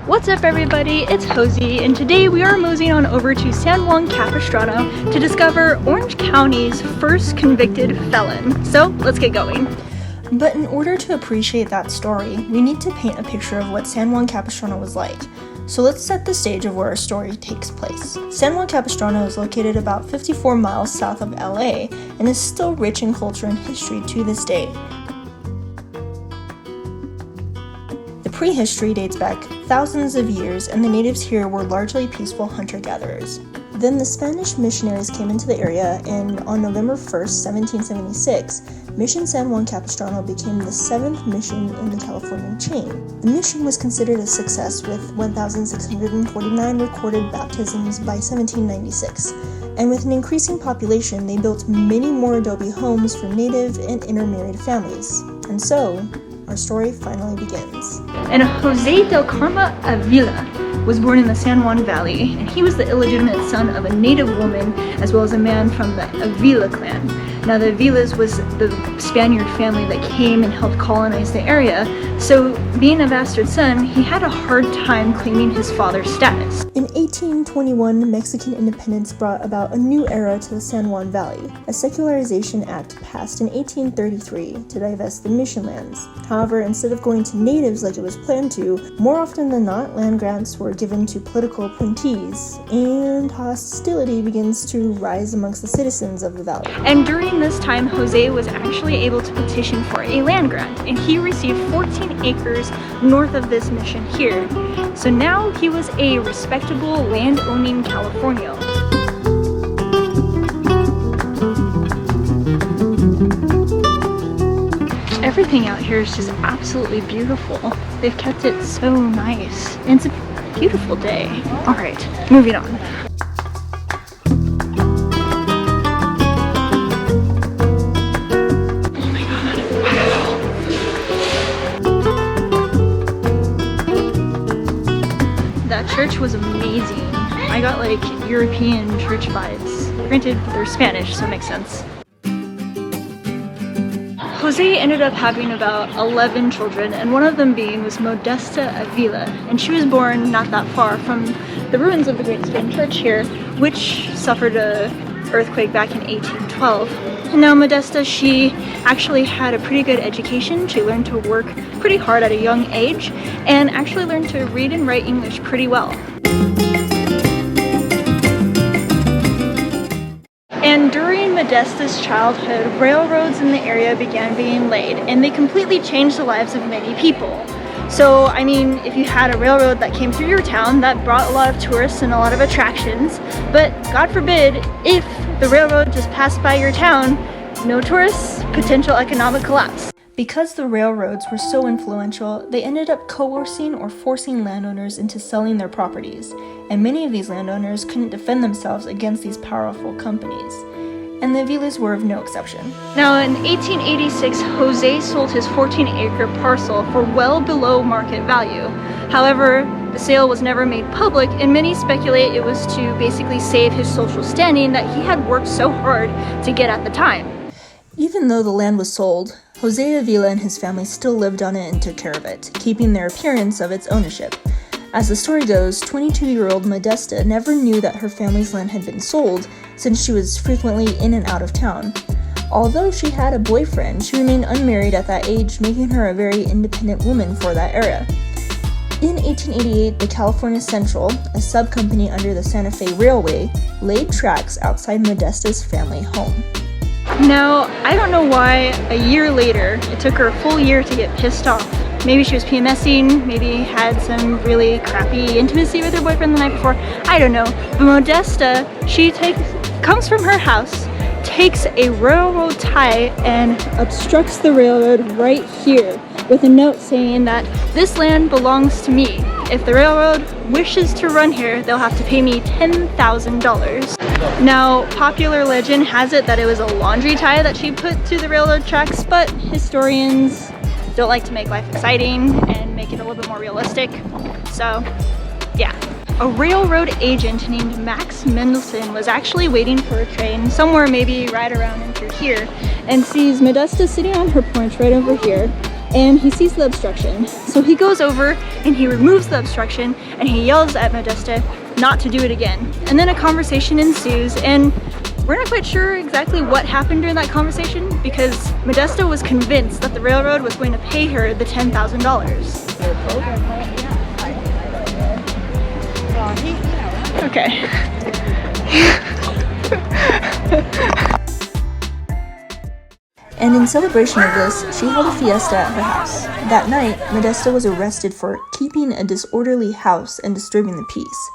What's up everybody, it's Josie, and today we are moseying on over to San Juan Capistrano to discover Orange County's first convicted felon. So let's get going. But in order to appreciate that story, we need to paint a picture of what San Juan Capistrano was like. So let's set the stage of where our story takes place. San Juan Capistrano is located about 54 miles south of LA and is still rich in culture and history to this day. The prehistory dates back thousands of years, and the natives here were largely peaceful hunter-gatherers. Then the Spanish missionaries came into the area, and on November 1st, 1776, Mission San Juan Capistrano became the 7th mission in the Californian chain. The mission was considered a success with 1,649 recorded baptisms by 1796, and with an increasing population, they built many more adobe homes for native and intermarried families. And so, our story finally begins. And Jose del Carmen Avila was born in the San Juan Valley, and he was the illegitimate son of a native woman as well as a man from the Avila clan. Now the Avilas was the Spaniard family that came and helped colonize the area, so being a bastard son, he had a hard time claiming his father's status. In 1821, Mexican independence brought about a new era to the San Juan Valley. A secularization act passed in 1833 to divest the mission lands. However, instead of going to natives like it was planned to, more often than not, land grants were given to political appointees, and hostility begins to rise amongst the citizens of the valley. And during this time, Jose was actually able to petition for a land grant, and he received 14 acres north of this mission here. So now he was a respectable land-owning Californian. Everything out here is just absolutely beautiful. They've kept it so nice. And it's a beautiful day. Alright, moving on. Oh my god, wow. That church was amazing. I got like European church vibes. Granted, they're Spanish, so it makes sense. Jose ended up having about 11 children, and one of them was Modesta Avila, and she was born not that far from the ruins of the Great Stone Church here, which suffered an earthquake back in 1812. And now Modesta, she actually had a pretty good education. She learned to work pretty hard at a young age, and actually learned to read and write English pretty well. And during Modesta's childhood, railroads in the area began being laid, and they completely changed the lives of many people. So, I mean, if you had a railroad that came through your town, that brought a lot of tourists and a lot of attractions, but God forbid, if the railroad just passed by your town, no tourists, potential economic collapse. Because the railroads were so influential, they ended up coercing or forcing landowners into selling their properties, and many of these landowners couldn't defend themselves against these powerful companies, and the Avilas were of no exception. Now in 1886, Jose sold his 14-acre parcel for well below market value. However, the sale was never made public, and many speculate it was to basically save his social standing that he had worked so hard to get at the time. Even though the land was sold, Jose Avila and his family still lived on it and took care of it, keeping their appearance of its ownership. As the story goes, 22-year-old Modesta never knew that her family's land had been sold, since she was frequently in and out of town. Although she had a boyfriend, she remained unmarried at that age, making her a very independent woman for that era. In 1888, the California Central, a sub-company under the Santa Fe Railway, laid tracks outside Modesta's family home. Now, I don't know why a year later, it took her a full year to get pissed off. Maybe she was PMSing, maybe had some really crappy intimacy with her boyfriend the night before, I don't know. But Modesta, she comes from her house, takes a railroad tie and obstructs the railroad right here with a note saying that this land belongs to me. If the railroad wishes to run here, they'll have to pay me $10,000. Now, popular legend has it that it was a laundry tie that she put to the railroad tracks, but historians don't like to make life exciting and make it a little bit more realistic. So, yeah. A railroad agent named Max Mendelson was actually waiting for a train somewhere maybe right around into here, and sees Modesta sitting on her porch right over here and he sees the obstruction. So he goes over and he removes the obstruction and he yells at Modesta not to do it again. And then a conversation ensues, and we're not quite sure exactly what happened during that conversation because Modesta was convinced that the railroad was going to pay her the $10,000. Okay. And in celebration of this, she held a fiesta at her house. That night, Modesta was arrested for keeping a disorderly house and disturbing the peace.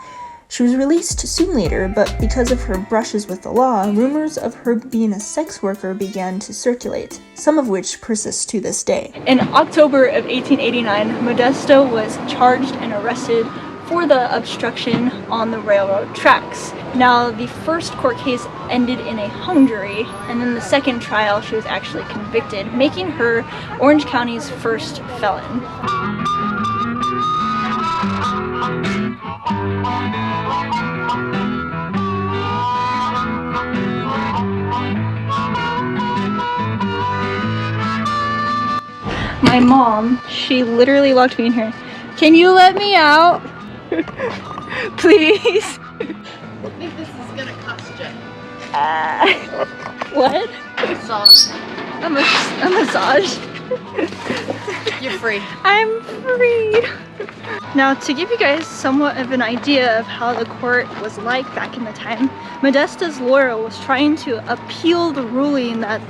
She was released soon later, but because of her brushes with the law, rumors of her being a sex worker began to circulate, some of which persist to this day. In October of 1889, Modesta was charged and arrested for the obstruction on the railroad tracks. Now, the first court case ended in a hung jury, and then the second trial she was actually convicted, making her Orange County's first felon. My mom, she literally locked me in here. Can you let me out? Please? I think this is gonna cost you. What? Massage. A massage? You're free. I'm free. Now, to give you guys somewhat of an idea of how the court was like back in the time, Modesta's lawyer was trying to appeal the ruling that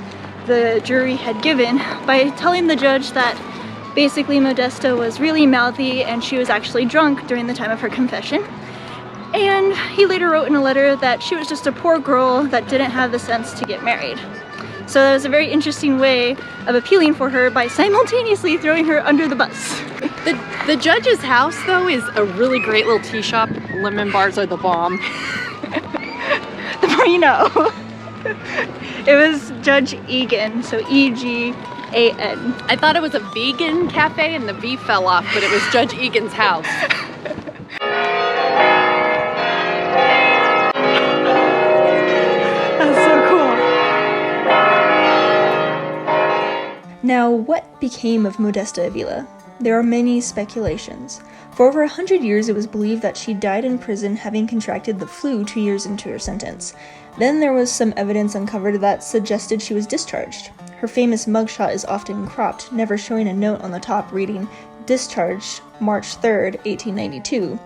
the jury had given by telling the judge that basically Modesta was really mouthy and she was actually drunk during the time of her confession. And he later wrote in a letter that she was just a poor girl that didn't have the sense to get married. So that was a very interesting way of appealing for her by simultaneously throwing her under the bus. The judge's house, though, is a really great little tea shop. Lemon bars are the bomb. The more you know. It was Judge Egan, so E-G-A-N. I thought it was a vegan cafe and the V fell off, but it was Judge Egan's house. That's so cool. Now, what became of Modesta Avila? There are many speculations. For over 100 years, it was believed that she died in prison having contracted the flu 2 years into her sentence. Then there was some evidence uncovered that suggested she was discharged. Her famous mugshot is often cropped, never showing a note on the top reading, "Discharged, March 3rd, 1892.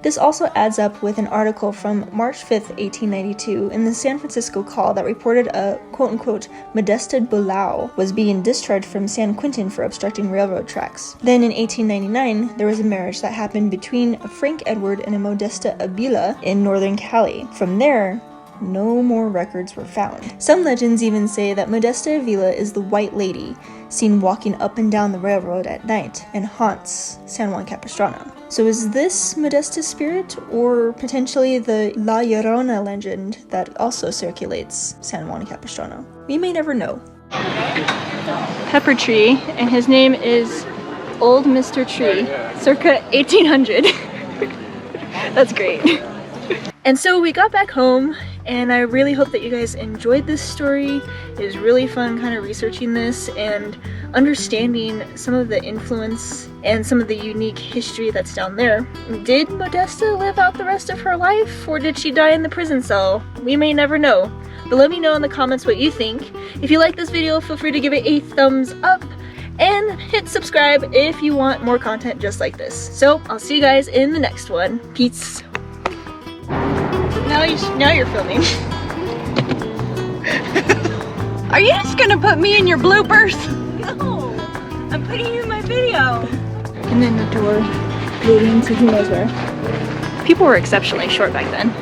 This also adds up with an article from March 5th, 1892 in the San Francisco Call that reported a quote-unquote Modesta Bulao was being discharged from San Quentin for obstructing railroad tracks. Then in 1899, there was a marriage that happened between a Frank Edward and a Modesta Avila in northern Cali. From there, no more records were found. Some legends even say that Modesta Avila is the White Lady, seen walking up and down the railroad at night and haunts San Juan Capistrano. So is this Modesta's spirit, or potentially the La Llorona legend that also circulates San Juan Capistrano? We may never know. Pepper tree, and his name is Old Mr. Tree, circa 1800. That's great. And so we got back home, and I really hope that you guys enjoyed this story. It was really fun kind of researching this and understanding some of the influence and some of the unique history that's down there. Did Modesta live out the rest of her life, or did she die in the prison cell? We may never know. But let me know in the comments what you think. If you like this video, feel free to give it a thumbs up and hit subscribe if you want more content just like this. So I'll see you guys in the next one. Peace. Now you're filming. Are you just gonna put me in your bloopers? No, I'm putting you in my video. And then the door leading to who knows where. People were exceptionally short back then.